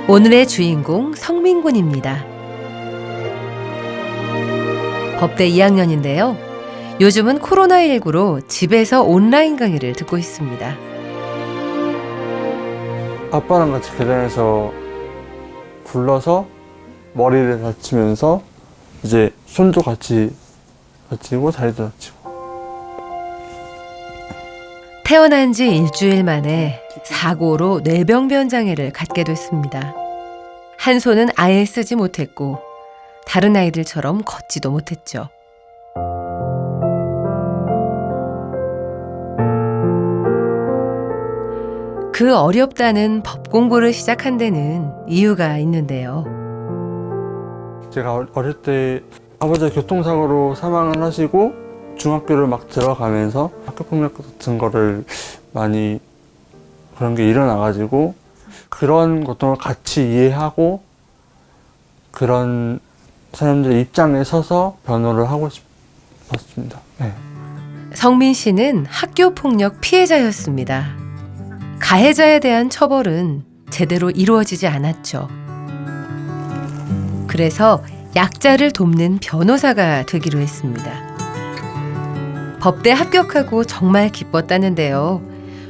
오늘의 주인공 성민군입니다. 법대 2학년인데요. 요즘은 코로나19로 집에서 온라인 강의를 듣고 있습니다. 아빠랑 같이 계단에서 굴러서 머리를 다치면서 이제 손도 같이 다치고 다리도 다치고. 태어난 지 일주일 만에 사고로 뇌병변 장애를 갖게 됐습니다. 한 손은 아예 쓰지 못했고 다른 아이들처럼 걷지도 못했죠. 그 어렵다는 법 공부를 시작한 데는 이유가 있는데요. 제가 어릴 때 아버지가 교통사고로 사망을 하시고 중학교를 막 들어가면서 학교폭력 같은 거를 많이 그런 게 일어나가지고 그런 고통을 같이 이해하고 그런 사람들의 입장에 서서 변호를 하고 싶었습니다. 네. 성민 씨는 학교폭력 피해자였습니다. 가해자에 대한 처벌은 제대로 이루어지지 않았죠. 그래서 약자를 돕는 변호사가 되기로 했습니다. 법대 합격하고 정말 기뻤다는데요.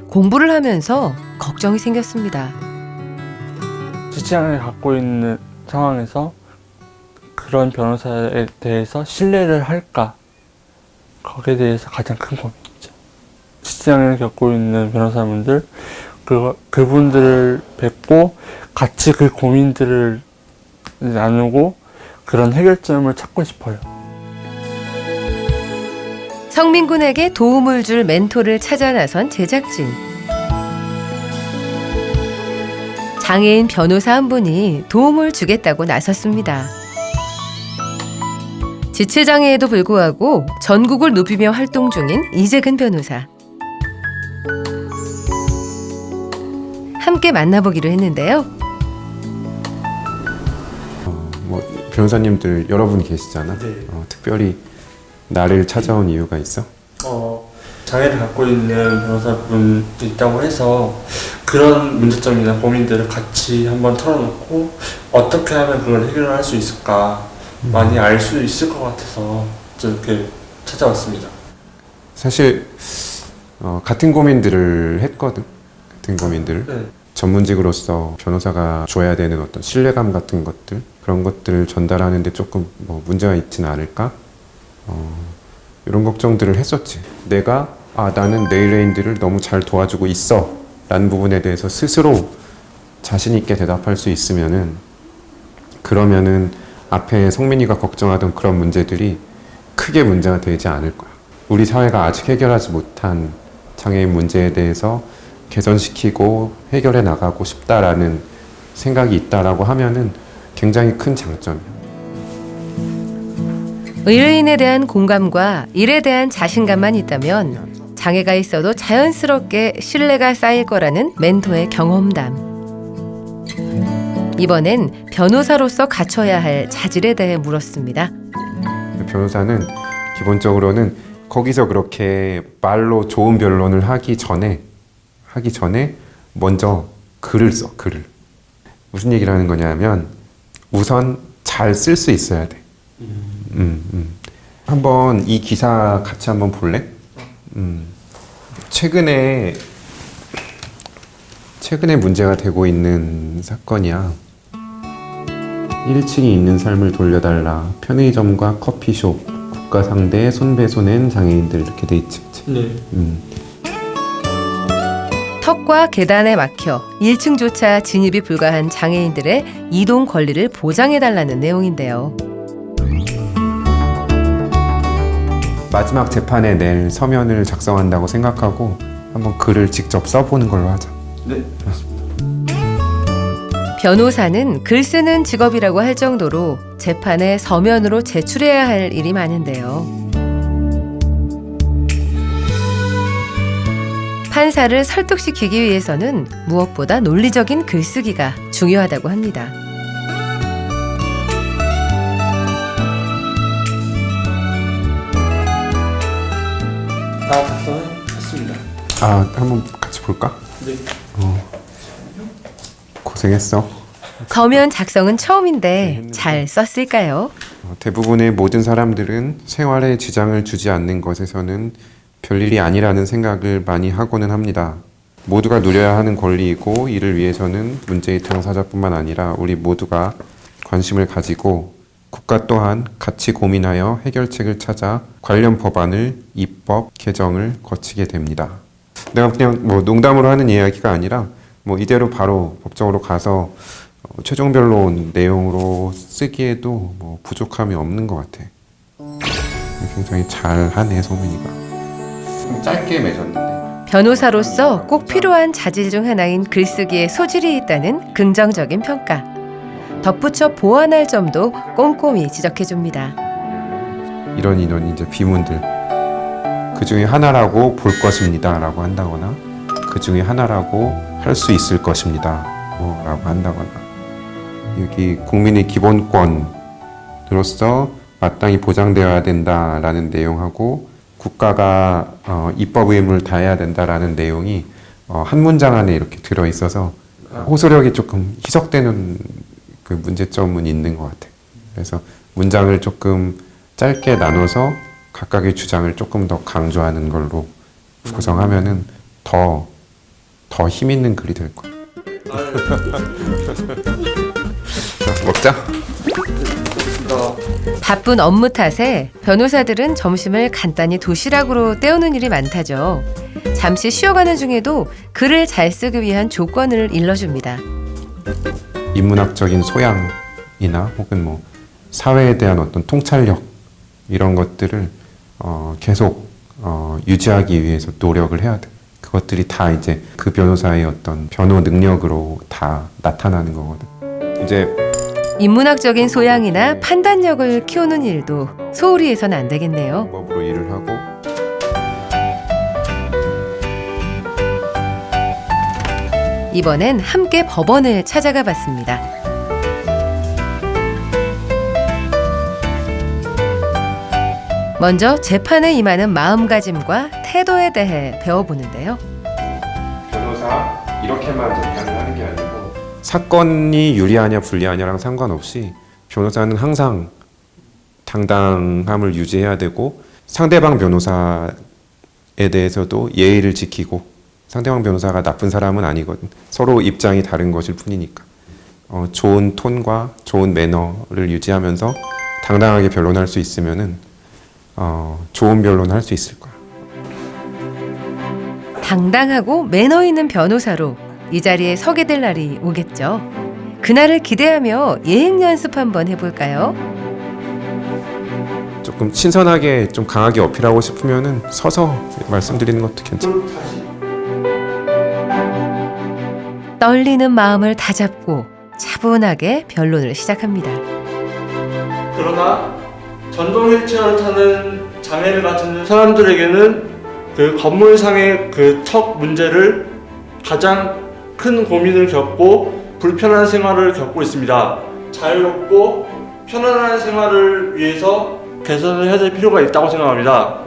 공부를 하면서 걱정이 생겼습니다. 지체장애를 갖고 있는 상황에서 그런 변호사에 대해서 신뢰를 할까? 거기에 대해서 가장 큰 고민이죠. 지체장애를 겪고 있는 변호사분들, 그분들을 뵙고 같이 그 고민들을 나누고 그런 해결점을 찾고 싶어요. 성민군에게 도움을 줄 멘토를 찾아 나선 제작진. 장애인 변호사 한 분이 도움을 주겠다고 나섰습니다. 지체장애에도 불구하고 전국을 누비며 활동 중인 이재근 변호사. 함께 만나보기로 했는데요. 변호사님들 여러분 계시잖아. 네. 특별히 나를 찾아온 이유가 있어? 장애를 갖고 있는 변호사분이 있다고 해서 그런 문제점이나 고민들을 같이 한번 털어놓고 어떻게 하면 그걸 해결할 수 있을까 많이 알 수 있을 것 같아서 이렇게 찾아왔습니다. 사실 같은 고민들을 했거든. 같은 고민들을. 네. 전문직으로서 변호사가 줘야 되는 어떤 신뢰감 같은 것들, 그런 것들을 전달하는데 조금 문제가 있지는 않을까? 이런 걱정들을 했었지. 내가 나는 네일레인들을 너무 잘 도와주고 있어 라는 부분에 대해서 스스로 자신 있게 대답할 수 있으면은, 그러면은 앞에 성민이가 걱정하던 그런 문제들이 크게 문제가 되지 않을 거야. 우리 사회가 아직 해결하지 못한 장애인 문제에 대해서 개선시키고 해결해 나가고 싶다라는 생각이 있다라고 하면은 굉장히 큰 장점이야. 의뢰인에 대한 공감과 일에 대한 자신감만 있다면 장애가 있어도 자연스럽게 신뢰가 쌓일 거라는 멘토의 경험담. 이번엔 변호사로서 갖춰야 할 자질에 대해 물었습니다. 변호사는 기본적으로는 거기서 그렇게 말로 좋은 변론을 하기 전에 먼저 글을 써. 글을. 무슨 얘기를 하는 거냐면 우선 잘 쓸 수 있어야 돼. 한번 이 기사 같이 한번 볼래? 최근에 문제가 되고 있는 사건이야. 1층에 있는 삶을 돌려달라. 편의점과 커피숍, 국가 상대 손배소낸 장애인들, 이렇게 돼 있지. 네. 턱과 계단에 막혀 1층조차 진입이 불가한 장애인들의 이동 권리를 보장해달라는 내용인데요. 마지막 재판에 낼 서면을 작성한다고 생각하고 한번 글을 직접 써보는 걸로 하자. 네. 변호사는 글 쓰는 직업이라고 할 정도로 재판에 서면으로 제출해야 할 일이 많은데요. 판사를 설득시키기 위해서는 무엇보다 논리적인 글쓰기가 중요하다고 합니다. 다 작성했습니다. 한번 같이 볼까? 네. 고생했어. 서면 작성은 처음인데 잘 썼을까요? 대부분의 모든 사람들은 생활에 지장을 주지 않는 것에서는 별일이 아니라는 생각을 많이 하고는 합니다. 모두가 누려야 하는 권리이고 이를 위해서는 문제의 당사자뿐만 아니라 우리 모두가 관심을 가지고 국가 또한 같이 고민하여 해결책을 찾아 관련 법안을 입법 개정을 거치게 됩니다. 내가 그냥 뭐 농담으로 하는 이야기가 아니라 뭐 이대로 바로 법정으로 가서 최종 변론 내용으로 쓰기에도 뭐 부족함이 없는 것 같아. 굉장히 잘하네 소민이가. 좀 짧게 맺었는데. 변호사로서 꼭 필요한 자질 중 하나인 글쓰기에 소질이 있다는 긍정적인 평가. 덧붙여 보완할 점도 꼼꼼히 지적해줍니다. 이런 이제 비문들 그 중에 하나라고 볼 것입니다라고 한다거나 그 중에 하나라고 할 수 있을 것입니다 라고 한다거나 여기 국민의 기본권으로서 마땅히 보장되어야 된다라는 내용하고 국가가 입법 의무를 다해야 된다라는 내용이 한 문장 안에 이렇게 들어있어서 호소력이 조금 희석되는 그 문제점은 있는 것 같아요. 그래서 문장을 조금 짧게 나눠서 각각의 주장을 조금 더 강조하는 걸로 구성하면은 더 힘 있는 글이 될 거예요. 자, 먹자. 바쁜 업무 탓에 변호사들은 점심을 간단히 도시락으로 때우는 일이 많다죠. 잠시 쉬어가는 중에도 글을 잘 쓰기 위한 조건을 일러줍니다. 인문학적인 소양이나 혹은 뭐 사회에 대한 어떤 통찰력 이런 것들을 계속 유지하기 위해서 노력을 해야 돼. 그것들이 다 이제 그 변호사의 어떤 변호 능력으로 다 나타나는 거거든. 이제 인문학적인 소양이나 판단력을 키우는 일도 소홀히 해서는 안 되겠네요. 방법으로 일을 하고 이번엔 함께 법원을 찾아가 봤습니다. 먼저 재판에 임하는 마음가짐과 태도에 대해 배워보는데요. 변호사 이렇게만 재판을 하는 게 아니고 사건이 유리하냐 불리하냐랑 상관없이 변호사는 항상 당당함을 유지해야 되고 상대방 변호사에 대해서도 예의를 지키고 상대방 변호사가 나쁜 사람은 아니거든. 서로 입장이 다른 것일 뿐이니까 좋은 톤과 좋은 매너를 유지하면서 당당하게 변론할 수 있으면은 좋은 변론 할 수 있을 거야. 당당하고 매너 있는 변호사로 이 자리에 서게 될 날이 오겠죠. 그날을 기대하며 예행 연습 한번 해볼까요? 조금 신선하게 좀 강하게 어필하고 싶으면은 서서 말씀드리는 것도 괜찮아. 떨리는 마음을 다잡고 차분하게 변론을 시작합니다. 그러나 전동 휠체어를 타는 장애를 가진 사람들에게는 그 건물상의 그 턱 문제를 가장 큰 고민을 겪고 불편한 생활을 겪고 있습니다. 자유롭고 편안한 생활을 위해서 개선을 해야 될 필요가 있다고 생각합니다.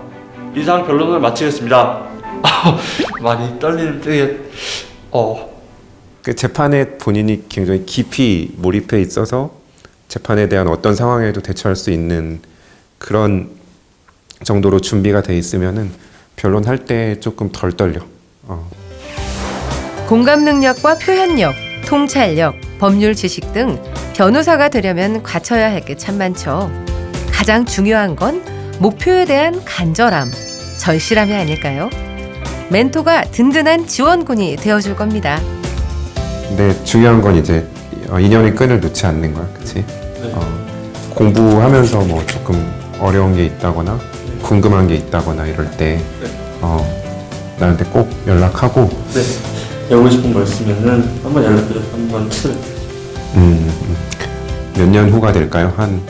이상 변론을 마치겠습니다. 많이 떨리는 되게 그 재판에 본인이 굉장히 깊이 몰입해 있어서 재판에 대한 어떤 상황에도 대처할 수 있는 그런 정도로 준비가 돼 있으면은 변론할 때 조금 덜 떨려. 공감 능력과 표현력, 통찰력, 법률 지식 등 변호사가 되려면 갖춰야 할 게 참 많죠. 가장 중요한 건 목표에 대한 간절함, 절실함이 아닐까요? 멘토가 든든한 지원군이 되어줄 겁니다. 근데 중요한 건 이제 인연의 끈을 놓지 않는 거야, 그렇지? 공부하면서 뭐 조금 어려운 게 있다거나 궁금한 게 있다거나 이럴 때 나한테 꼭 연락하고. 네. 배우고 싶은 거 있으면은 한번 연락드려서 한번 치를. 몇 년 후가 될까요? 한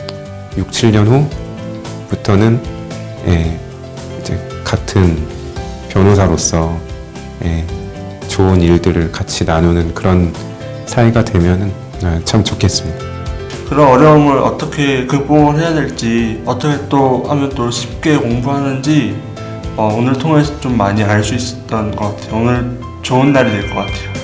6, 7년 후부터는 이제 같은 변호사로서 좋은 일들을 같이 나누는 그런 사이가 되면은 참 좋겠습니다. 그런 어려움을 어떻게 극복을 해야 될지, 어떻게 또 하면 또 쉽게 공부하는지 오늘 통해서 좀 많이 알 수 있었던 것 같아요. 오늘 좋은 날이 될 것 같아요.